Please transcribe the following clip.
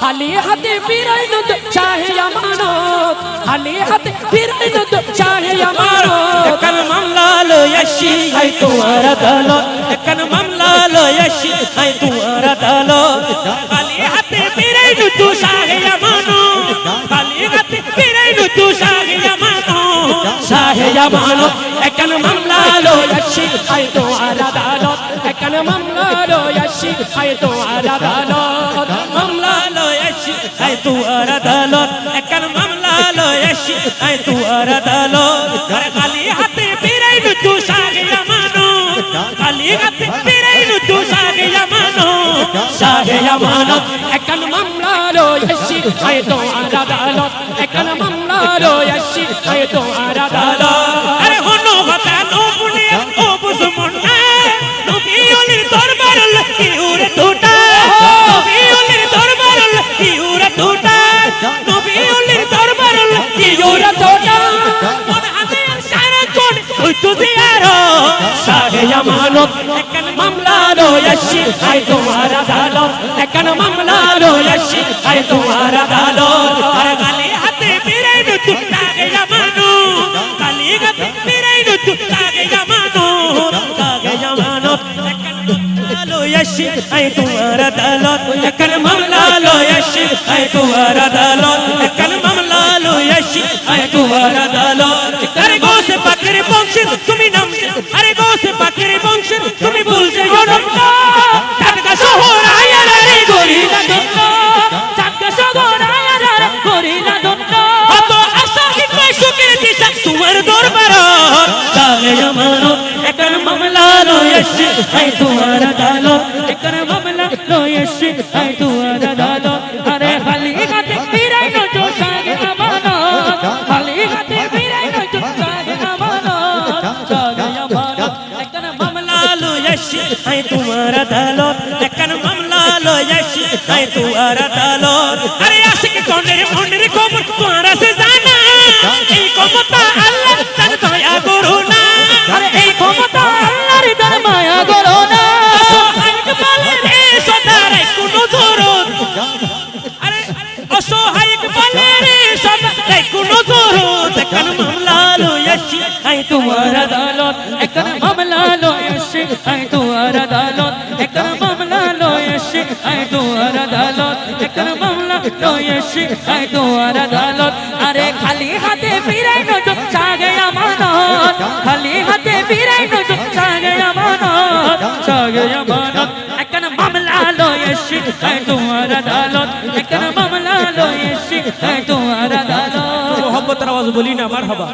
খালি হাতে ফিরাইন চাহে আমানত, খালি হাতে ফিরাইন চাহে আমানত। একান মামলা লয়াসি আই তোমার আদালত, একান মামলা লয়াসি আই তোমার আদালত। খালি হাতে ফিরাইন তু চাহে আমানত, খালি হাতে ফিরাইন তু চাহে আমানত, চাহে আমানত। একান মামলা লয়াসি আই তোমার আদালত, একান মামলা লয়াসি আই তোমার আদালত। মামলা লয়াসি আই তোমার আদালত, একান মামলা লয়াসি আই তোমার আদালত। আরে খালি হাতে ফিরাইন তু চাহে আমানত, খালি হাতে ফিরাইন তু চাহে আমানত, চাহে আমানত। একান মামলা লয়াসি আই তোমার আদালত, একান মামলা লয়াসি আই তোমার আদালত। আরে হনো কথা নো পুনে ও বুঝমন না, নবী ওলির দরবার কি উরে টুটা, নবী ওলির দরবার কি উরে টুটা, নবী ওলির দরবার কি উরে টুটা। মন হাতে সারা কোন ওই তো জিয়ারো চাহে আমানত। একান মামলা লয়াসি আই তোমার আদালত, একান মামলা লয়াসি আই তোমার আদালত। আর গালি হাতে ফিরাইন তু তাগে জামানো, গালি হাতে ফিরাইন তু তাগে জামানো, তাগে জামানো। লয়াসি আই তোমার আদালত, একান মামলা লয়াসি আই তোমার আদালত, একান মামলা লয়াসি আই তোমার আদালত। আরে গোসে পাখির বংশের তুমি নাম, আরে গোসে পাখির বংশের তুমি বলছে জনক টাটকা শহর আয়ার রে গরি না দন্ড, টাটকা শহর আয়ার রে গরি না দন্ড। অত আশা হিকমত সুখের দিশা তোমার দরবার তাগে জামানো। একান মামলা লয়াসি আই তোমার আদালত, একান মামলা লয়াসি আই তোমার আদালত। আরে খালি হাতে ফিরাই না তো সাগে আমানত, খালি হাতে ফিরাই না তো সাগে আমানত, সাগে আমানত। একান মামলা লয়াসি আই তোমার আদালত, একান মামলা লয়াসি আই তোমার আদালত। আরে আশিক কোনের মনের খবর তোমার আছে জানা, এই ক্ষমতা আল্লাহ তার দয়া করো না, আরে এই ক্ষমতা আল্লাহর তার মায়া করো না। অসহায় বলে রে সদারে কোনো জরুর, আরে অসহায় বলে রে সদারে কোনো জরুর। একান মামলা লয়াসি আই তোমার আদালত, একান মামলা লয়াসি আই তোমার আদালত, একান মামলা লয়াসি আই তোমার আদালত, একান মামলা লয়াসি আই তোমার আদালত। আরে খালি হাতে ফিরাই নজো চাগে আমানত, খালি হাতে ফিরাই নজো চাগে আমানত, চাগে আমানত। একান মামলা লয়াসি আই তোমার আদালত, একান মামলা লয়াসি আই তোমার আদালত। মোহাম্মতের আওয়াজ বলি না মারহাবা।